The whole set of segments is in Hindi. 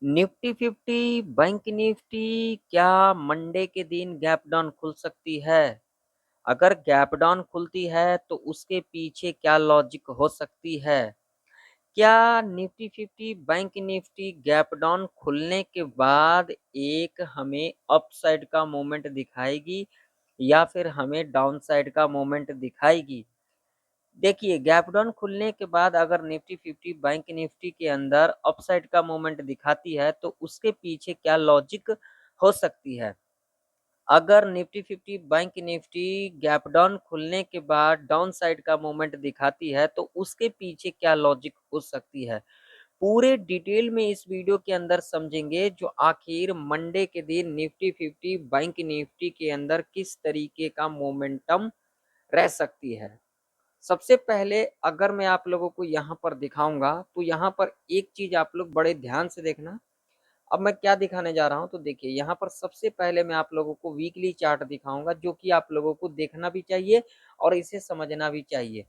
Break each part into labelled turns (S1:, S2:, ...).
S1: निफ्टी 50 बैंक निफ्टी क्या मंडे के दिन गैप डाउन खुल सकती है? अगर गैप डाउन खुलती है तो उसके पीछे क्या लॉजिक हो सकती है? क्या Nifty 50 bank Nifty gap down खुलने के बाद एक हमें अपसाइड का मोमेंट दिखाएगी या फिर हमें डाउन साइड का मोमेंट दिखाएगी? देखिए, गैप डाउन खुलने के बाद अगर निफ्टी 50 बैंक निफ्टी के अंदर अपसाइड का मोमेंट दिखाती है तो उसके पीछे क्या लॉजिक हो सकती है? अगर Nifty 50 bank Nifty gap down खुलने के बाद डाउन साइड का मोमेंट दिखाती है तो उसके पीछे क्या लॉजिक हो सकती है? पूरे डिटेल में इस वीडियो के अंदर समझेंगे जो आखिर मंडे के दिन निफ्टी 50 बैंक निफ्टी के अंदर किस तरीके का मोमेंटम रह सकती है। सबसे पहले अगर मैं आप लोगों को यहाँ पर दिखाऊंगा तो यहाँ पर एक चीज आप लोग बड़े ध्यान से देखना। अब मैं क्या दिखाने जा रहा हूँ तो देखिए, यहाँ पर सबसे पहले मैं आप लोगों को वीकली चार्ट दिखाऊंगा जो कि आप लोगों को देखना भी चाहिए और इसे समझना भी चाहिए।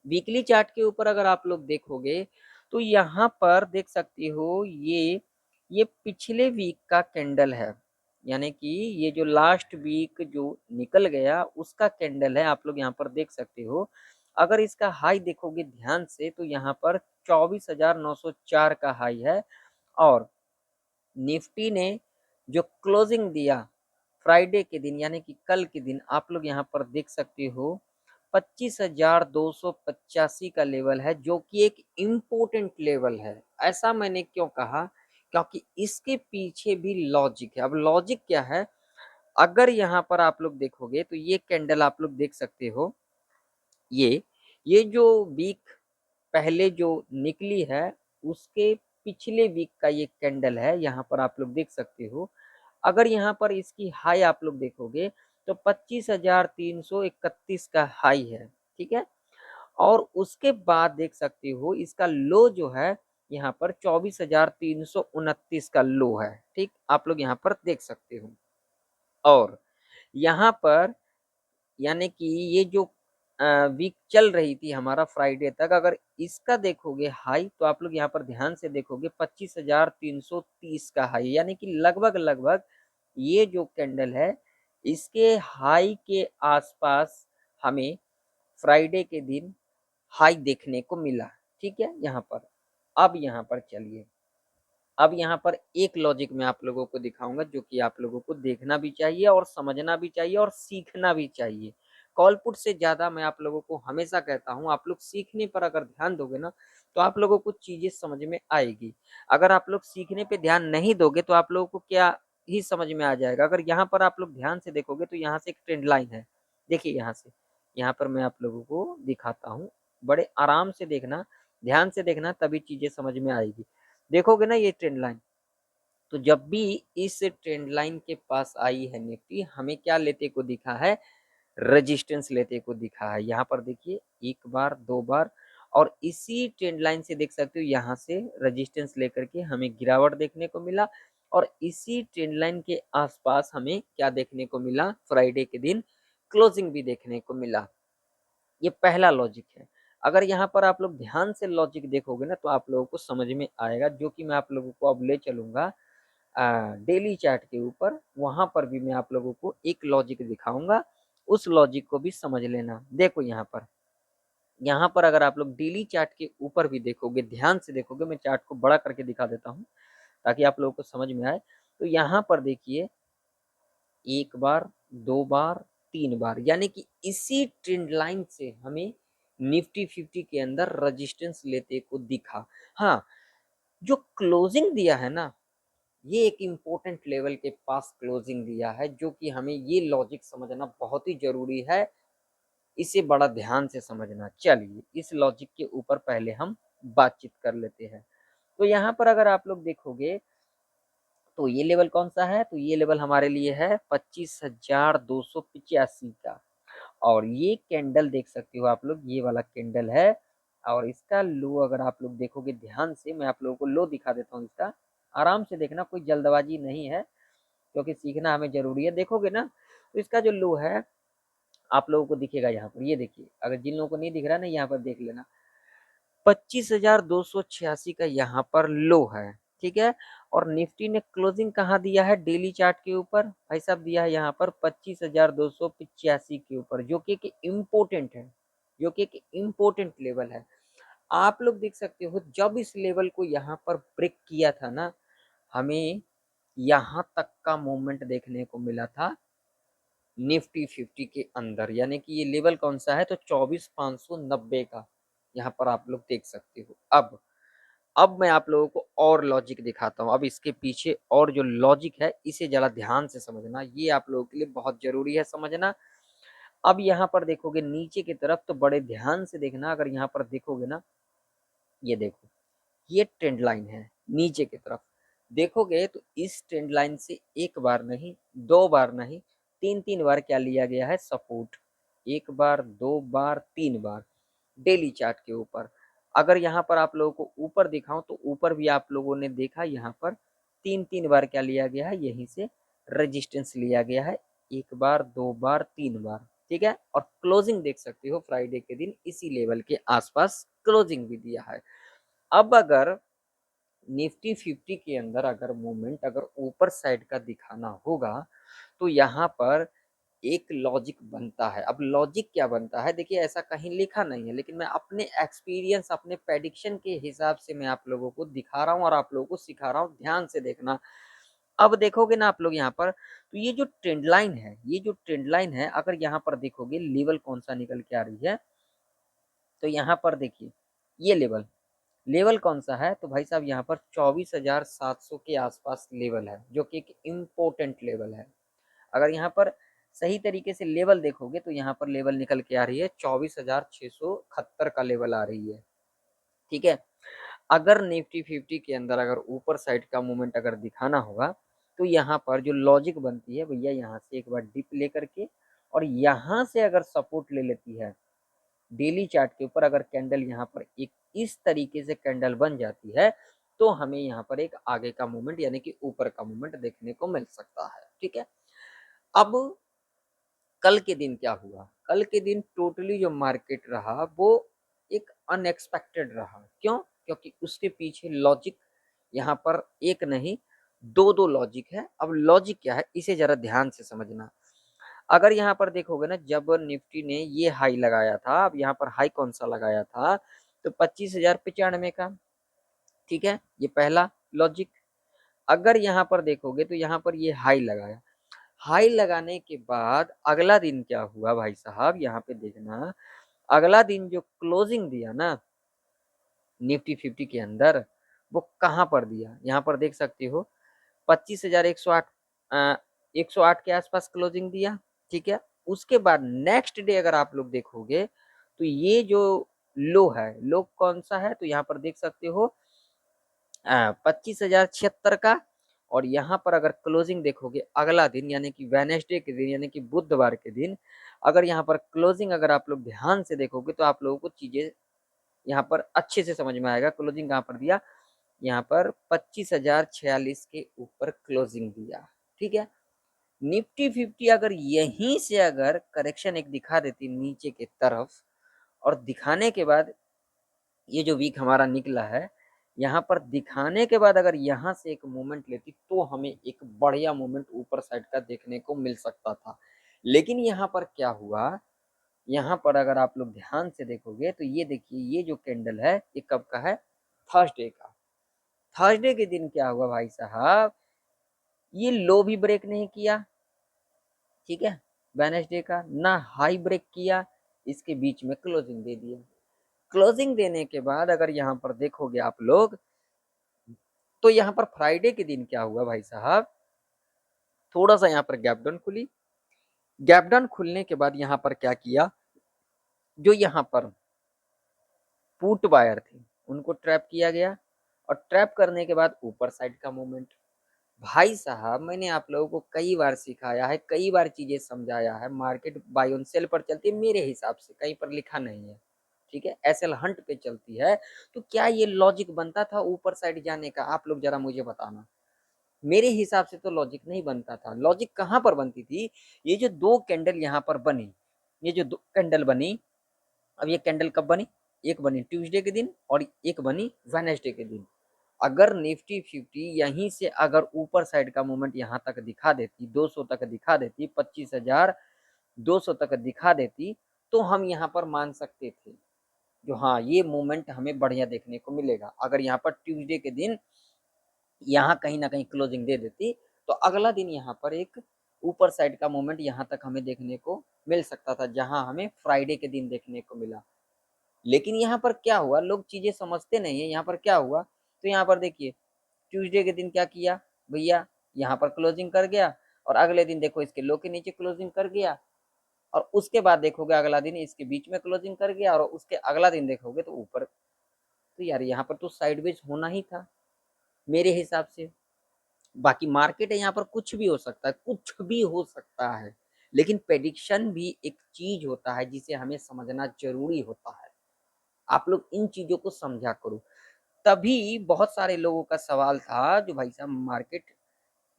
S1: वीकली चार्ट के ऊपर अगर आप लोग देखोगे तो यहाँ पर देख सकते हो ये पिछले वीक का कैंडल है, यानी कि ये जो लास्ट वीक जो निकल गया उसका कैंडल है। आप लोग यहाँ पर देख सकते हो। अगर इसका हाई देखोगे ध्यान से तो यहाँ पर 24,904 का हाई है और निफ्टी ने जो क्लोजिंग दिया फ्राइडे के दिन यानी कि कल के दिन आप लोग यहाँ पर देख सकते हो 25,285 का लेवल है जो कि एक इम्पोर्टेंट लेवल है। ऐसा मैंने क्यों कहा? क्योंकि इसके पीछे भी लॉजिक है। अब लॉजिक क्या है? अगर यहाँ पर आप लोग देखोगे तो ये कैंडल आप लोग देख सकते हो। ये जो वीक पहले जो निकली है उसके पिछले वीक का ये कैंडल है, यहाँ पर आप लोग देख सकते हो। अगर यहाँ पर इसकी हाई आप लोग देखोगे तो 25,331 का हाई है, ठीक है। और उसके बाद देख सकते हो इसका लो जो है यहाँ पर 24,329 का लो है, ठीक। आप लोग यहाँ पर देख सकते हो। और यहाँ पर यानी कि ये जो वीक चल रही थी हमारा फ्राइडे तक, अगर इसका देखोगे हाई तो आप लोग यहाँ पर ध्यान से देखोगे 25,330 का हाई, यानी कि लगभग लगभग ये जो कैंडल है इसके हाई के आसपास हमें फ्राइडे के दिन हाई देखने को मिला, ठीक है। यहाँ पर अब यहाँ पर चलिए, अब यहाँ पर एक लॉजिक मैं आप लोगों को दिखाऊंगा जो कि आप लोगों को देखना भी चाहिए और समझना भी चाहिए और सीखना भी चाहिए। कॉलपुट से ज्यादा मैं आप लोगों को हमेशा कहता हूँ, आप लोग सीखने पर अगर ध्यान दोगे ना तो आप लोगों को चीजें समझ में आएगी। अगर आप लोग सीखने पे ध्यान नहीं दोगे तो आप लोगों को क्या ही समझ में आ जाएगा। अगर यहाँ पर आप लोग ध्यान से देखोगे तो यहाँ से एक ट्रेंड लाइन है, देखिए यहाँ से, यहाँ पर मैं आप लोगों को दिखाता हूँ। बड़े आराम से देखना, ध्यान से देखना, तभी चीजें समझ में आएगी। देखोगे ना ये ट्रेंड लाइन, तो जब भी इस ट्रेंड लाइन के पास आई है निफ्टी, हमें क्या लेते को दिखा है? रेजिस्टेंस लेते को दिखा है। यहाँ पर देखिए एक बार, दो बार, और इसी ट्रेंड लाइन से देख सकते हो यहाँ से रेजिस्टेंस लेकर के हमें गिरावट देखने को मिला और इसी ट्रेंड लाइन के आसपास हमें क्या देखने को मिला? फ्राइडे के दिन क्लोजिंग भी देखने को मिला। ये पहला लॉजिक है। अगर यहाँ पर आप लोग ध्यान से लॉजिक देखोगे ना तो आप लोगों को समझ में आएगा, जो कि मैं आप लोगों को अब ले चलूंगा डेली चार्ट के ऊपर। वहां पर भी मैं आप लोगों को एक लॉजिक दिखाऊंगा, उस लॉजिक को भी समझ लेना। देखो यहाँ पर अगर आप लोग डेली चार्ट के ऊपर भी देखोगे, ध्यान से देखोगे, मैं चार्ट को बड़ा करके दिखा देता हूँ ताकि आप लोगों को समझ में आए। तो यहाँ पर देखिए एक बार, दो बार, तीन बार, यानी कि इसी ट्रेंड लाइन से हमें निफ्टी 50 के अंदर रेजिस्टेंस लेते को दिखा। हाँ, जो क्लोजिंग दिया है ना, ये एक इम्पोर्टेंट लेवल के पास क्लोजिंग दिया है, जो कि हमें ये लॉजिक समझना बहुत ही जरूरी है। इसे बड़ा ध्यान से समझना। चलिए इस लॉजिक के ऊपर पहले हम बातचीत कर लेते हैं। तो यहाँ पर अगर आप लोग देखोगे तो ये लेवल कौन सा है? तो ये लेवल हमारे लिए है 25,285 का। और ये कैंडल देख सकते हो आप लोग, ये वाला कैंडल है। और इसका लो अगर आप लोग देखोगे ध्यान से, मैं आप लोगों को लो दिखा देता हूँ इसका। आराम से देखना, कोई जल्दबाजी नहीं है क्योंकि सीखना हमें जरूरी है। देखोगे ना तो इसका जो लो है आप लोगों को दिखेगा यहाँ पर। ये देखिए, अगर जिन लोगों को नहीं दिख रहा ना यहाँ पर देख लेना, 25,286 का यहाँ पर लो है, ठीक है। और निफ्टी ने क्लोजिंग कहाँ दिया है डेली चार्ट के ऊपर, भाई साहब दिया है यहाँ पर 25,285 के ऊपर, जो कि एक इम्पोर्टेंट है, जो कि एक इम्पोर्टेंट लेवल है। आप लोग देख सकते हो जब इस लेवल को यहाँ पर ब्रेक किया था ना, हमें यहाँ तक का मूवमेंट देखने को मिला था निफ्टी 50 के अंदर, यानी कि ये लेवल कौन सा है तो 24,590 का, यहाँ पर आप लोग देख सकते हो। अब मैं आप लोगों को और लॉजिक दिखाता हूँ। अब इसके पीछे और जो लॉजिक है इसे जरा ध्यान से समझना, ये आप लोगों के लिए बहुत जरूरी है समझना। अब यहाँ पर देखोगे नीचे की तरफ तो बड़े ध्यान से देखना, अगर यहाँ पर देखोगे ना, ये देखो ये ट्रेंड लाइन है, नीचे की तरफ देखोगे तो इस ट्रेंड लाइन से एक बार नहीं, दो बार नहीं, तीन तीन बार क्या लिया गया है सपोर्ट, एक बार, दो बार, तीन बार डेली चार्ट के ऊपर। अगर यहाँ पर आप लोगों को ऊपर दिखाऊं तो ऊपर भी आप लोगों ने देखा यहाँ पर तीन तीन बार क्या लिया गया है, यहीं से रेजिस्टेंस लिया गया है, एक बार, दो बार, तीन बार, ठीक है। और क्लोजिंग देख सकते हो फ्राइडे के दिन इसी लेवल के आसपास क्लोजिंग भी दिया है। अब अगर निफ्टी 50 के अंदर अगर मूवमेंट अगर ऊपर साइड का दिखाना होगा तो यहाँ पर एक लॉजिक बनता है। अब लॉजिक क्या बनता है, देखिए ऐसा कहीं लिखा नहीं है, लेकिन मैं अपने एक्सपीरियंस अपने प्रेडिक्शन के हिसाब से मैं आप लोगों को दिखा रहा हूँ और आप लोगों को सिखा रहा हूँ, ध्यान से देखना। अब देखोगे ना आप लोग यहाँ पर तो ये जो ट्रेंड लाइन है, ये जो ट्रेंड लाइन है अगर यहाँ पर देखोगे लेवल कौन सा निकल के आ रही है, तो यहाँ पर देखिए ये लेवल, लेवल कौन सा है तो भाई साहब यहाँ पर 24,700 के आसपास लेवल है, जो कि एक इम्पोर्टेंट लेवल है। अगर यहाँ पर सही तरीके से लेवल देखोगे तो यहाँ पर लेवल निकल के आ रही है 24,671 का लेवल आ रही है, ठीक है। अगर निफ्टी 50 के अंदर अगर ऊपर साइड का मूवमेंट अगर दिखाना होगा तो यहाँ पर जो लॉजिक बनती है भैया, यहाँ से एक बार डिप लेकर के और यहाँ से अगर सपोर्ट ले लेती है डेली चार्ट के ऊपर, अगर कैंडल यहाँ पर एक इस तरीके से कैंडल बन जाती है तो हमें यहाँ पर एक आगे का मूवमेंट यानी कि ऊपर का मूवमेंट देखने को मिल सकता है, ठीक है। अब कल के दिन क्या हुआ, कल के दिन टोटली जो मार्केट रहा वो एक अनएक्सपेक्टेड रहा, क्यों, क्योंकि उसके पीछे लॉजिक यहाँ पर एक नहीं दो दो लॉजिक है। अब लॉजिक क्या है इसे जरा ध्यान से समझना। अगर यहाँ पर देखोगे ना जब निफ्टी ने ये हाई लगाया था, अब यहाँ पर हाई कौन सा लगाया था तो 25,095 का, ठीक है, ये पहला लॉजिक। अगर यहाँ पर देखोगे तो यहाँ पर ये हाई लगाया, हाई लगाने के बाद अगला दिन क्या हुआ भाई साहब, यहाँ पे देखना अगला दिन जो क्लोजिंग दिया ना निफ्टी 50 के अंदर वो कहाँ पर दिया, यहाँ पर देख सकते हो 25,108 108 के आसपास क्लोजिंग दिया, ठीक है। उसके बाद नेक्स्ट डे अगर आप लोग देखोगे तो ये जो लो है, लो कौन सा है तो यहाँ पर देख सकते हो 25,076 का। और यहाँ पर अगर क्लोजिंग देखोगे अगला दिन यानी कि वेडनेसडे के दिन यानी कि बुधवार के दिन, अगर यहाँ पर क्लोजिंग अगर आप लोग ध्यान से देखोगे तो आप लोगों को चीजें यहाँ पर अच्छे से समझ में आएगा। क्लोजिंग कहाँ पर दिया, यहाँ पर 25,046 के ऊपर क्लोजिंग दिया, ठीक है। निफ्टी 50 अगर यहीं से अगर करेक्शन एक दिखा देती नीचे की तरफ और दिखाने के बाद ये जो वीक हमारा निकला है यहाँ पर दिखाने के बाद अगर यहाँ से एक मूवमेंट लेती तो हमें एक बढ़िया मूवमेंट ऊपर साइड का देखने को मिल सकता था। लेकिन यहाँ पर क्या हुआ, यहाँ पर अगर आप लोग ध्यान से देखोगे तो ये देखिए ये जो कैंडल है ये कब का है, थर्सडे का। थर्सडे के दिन क्या हुआ भाई साहब, ये लो भी ब्रेक नहीं किया, ठीक है, वेडनेसडे का ना हाई ब्रेक किया, इसके बीच में क्लोजिंग दे दिया। क्लोजिंग देने के बाद अगर यहाँ पर देखोगे आप लोग तो यहाँ पर फ्राइडे के दिन क्या हुआ भाई साहब, थोड़ा सा यहाँ पर गैप डाउन खुली, गैप डाउन खुलने के बाद यहाँ पर क्या किया, जो यहाँ पर पुट बायर थे उनको ट्रैप किया गया और ट्रैप करने के बाद ऊपर साइड का मूवमेंट। भाई साहब मैंने आप लोगों को कई बार सिखाया है, कई बार चीजें समझाया है, मार्केट बाय ऑन सेल पर चलती है मेरे हिसाब से, कहीं पर लिखा नहीं है, ठीक है, एसएल हंट पे चलती है। तो क्या ये लॉजिक बनता था ऊपर साइड जाने का, आप लोग जरा मुझे बताना। मेरे हिसाब से तो लॉजिक नहीं बनता था। लॉजिक कहाँ पर बनती थी, ये जो दो कैंडल यहाँ पर बनी, ये जो दो कैंडल बनी, अब ये कैंडल कब बनी, एक बनी ट्यूसडे के दिन और एक बनी वेडनेसडे के दिन। अगर निफ्टी 50 यहीं से अगर ऊपर साइड का मूवमेंट यहाँ तक दिखा देती, 200 तक दिखा देती, 25,200 तक दिखा देती, तो हम यहाँ पर मान सकते थे जो हाँ ये मूवमेंट हमें बढ़िया देखने को मिलेगा। अगर यहाँ पर ट्यूसडे के दिन यहाँ कहीं ना कहीं क्लोजिंग दे देती, तो अगला दिन यहाँ पर एक ऊपर साइड का मूवमेंट यहाँ तक हमें देखने को मिल सकता था, जहां हमें फ्राइडे के दिन देखने को मिला। लेकिन यहाँ पर क्या हुआ, लोग चीजें समझते नहीं है। यहाँ पर क्या हुआ, तो यहाँ पर देखिए ट्यूसडे के दिन क्या किया भैया, यहाँ पर क्लोजिंग कर गया, और अगले दिन देखो इसके लो के नीचे क्लोजिंग कर गया, और उसके बाद देखोगे अगला दिन इसके बीच में क्लोजिंग कर गया, और उसके अगला दिन देखोगे तो ऊपर। तो यार यहाँ पर तो साइडवेज होना ही था मेरे हिसाब से। बाकी मार्केट है, यहाँ पर कुछ भी हो सकता है, कुछ भी हो सकता है, लेकिन प्रेडिक्शन भी एक चीज होता है जिसे हमें समझना जरूरी होता है। आप लोग इन चीजों को समझा करो। तभी बहुत सारे लोगों का सवाल था जो भाई साहब मार्केट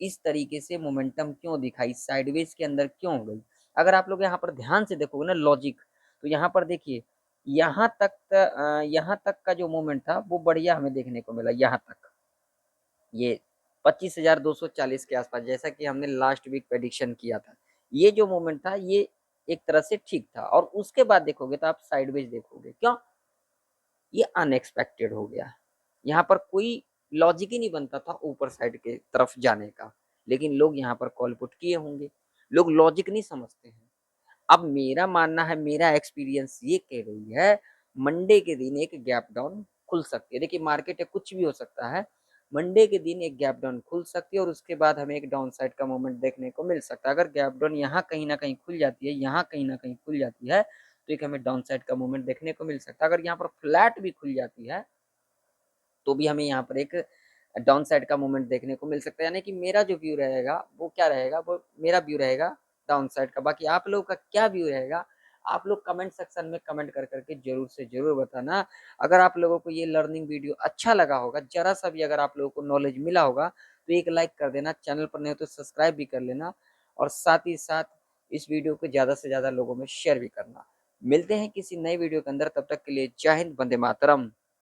S1: इस तरीके से मोमेंटम क्यों दिखाई, साइडवेज के अंदर क्यों गई। अगर आप लोग यहाँ पर ध्यान से देखोगे ना लॉजिक, तो यहाँ पर देखिए यहाँ तक का जो मोमेंट था वो बढ़िया हमें देखने को मिला। यहाँ तक ये 25,240 के आसपास, जैसा कि हमने लास्ट वीक प्रेडिक्शन किया था, ये जो मोमेंट था ये एक तरह से ठीक था। और उसके बाद देखोगे तो आप साइडवेज देखोगे, क्यों, ये अनएक्सपेक्टेड हो गया। यहाँ पर कोई लॉजिक ही नहीं बनता था ऊपर साइड के तरफ जाने का, लेकिन लोग यहाँ पर कॉल पुट किए होंगे। लोग लॉजिक नहीं समझते हैं। अब मेरा मानना है, मेरा एक्सपीरियंस ये कह रही है, मंडे के दिन एक गैप डाउन खुल सकती है। देखिए मार्केट है, कुछ भी हो सकता है। मंडे के दिन एक गैप डाउन खुल सकती है, और उसके बाद हमें एक डाउन साइड का मोमेंट देखने को मिल सकता है। अगर गैप डाउन यहाँ कहीं ना कहीं खुल जाती है, यहाँ कहीं ना कहीं खुल जाती है, तो एक हमें डाउन साइड का मोमेंट देखने को मिल सकता है। अगर यहाँ पर फ्लैट भी खुल जाती है, तो भी हमें यहाँ पर एक डाउन साइड का मूवमेंट देखने को मिल सकता है। यानी कि मेरा जो व्यू रहेगा वो क्या रहेगा, वो मेरा व्यू रहेगा डाउन साइड का। बाकी आप लोगों का क्या व्यू रहेगा, आप लोग कमेंट सेक्शन में कमेंट कर करके जरूर से जरूर बताना। अगर आप लोगों को ये लर्निंग वीडियो अच्छा लगा होगा, जरा सा भी अगर आप लोगों को नॉलेज मिला होगा, तो एक लाइक कर देना, चैनल पर नहीं हो तो सब्सक्राइब भी कर लेना, और साथ ही साथ इस वीडियो को ज्यादा से ज्यादा लोगों में शेयर भी करना। मिलते हैं किसी नई वीडियो के अंदर, तब तक के लिए जय हिंद, वंदे मातरम।